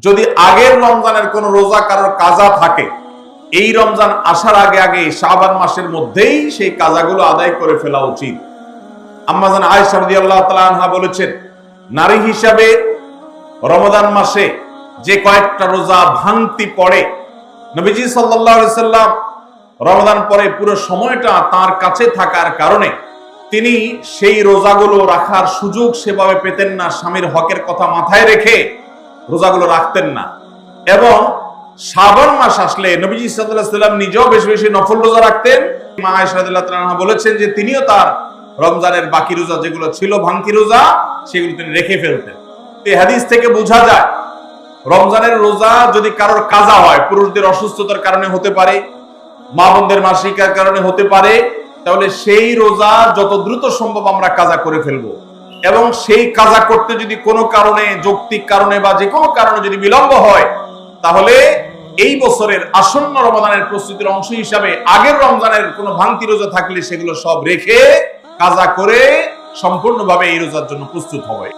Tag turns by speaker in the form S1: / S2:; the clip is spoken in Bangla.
S1: যদি আগের রমজানের কোন রোজা কারোর কাজা থাকে, এই রমজান আসার আগে আগে শাবান মাসের মধ্যেই সেই কাজাগুলো আদায় করে ফেলা উচিত। আম্মা জান আয়েশা রাদিয়াল্লাহু তাআলা আনহা বলেছেন, নারী হিসাবে রমাদান মাসে যে কয়েকটা রোজা ভাঙতি পড়ে, নবীজি সাল্লাল্লাহু আলাইহি সাল্লাম রমাদান পরে পুরো সময়টা তার কাছে থাকার কারণে তিনি সেই রোজাগুলো রাখার সুযোগ সেভাবে পেতেন না। স্বামীর হকের কথা মাথায় রেখে রোজাগুলো রাখতেন না। এবং শাবান মাস আসলে নবীজি সাল্লাল্লাহু আলাইহি সাল্লাম নিজেও বেশি বেশি নফল রোজা রাখতেন। মা আয়েশা রাদিয়াল্লাহু তাআলা আনহা বলেছেন যে তিনিও তার রমজানের বাকি রোজা যেগুলো ছিল ভাঙতি রোজা, সেগুলো তিনি রেখে ফেলতেন। এই হাদিস থেকে বোঝা যায় রমজানের রোজা যদি কারোর কাজা হয়, পুরুষদের অসুস্থতার কারণে হতে পারে, মা বোনদের মাসিকার কারণে হতে পারে, তাহলে সেই রোজা যত দ্রুত সম্ভব আমরা কাজা করে ফেলবো। এবং সেই কাজা করতে যদি কোনো কারণে, যৌক্তিক কারণে বা যে কোনো কারণে যদি বিলম্ব হয়, তাহলে এই বছরের আসন্ন রমজানের প্রস্তুতির অংশ হিসাবে আগের রমজানের কোনো ভাঙতি রোজা থাকলে সেগুলো সব রেখে কাজা করে সম্পূর্ণভাবে এই রোজার জন্য প্রস্তুত হবে।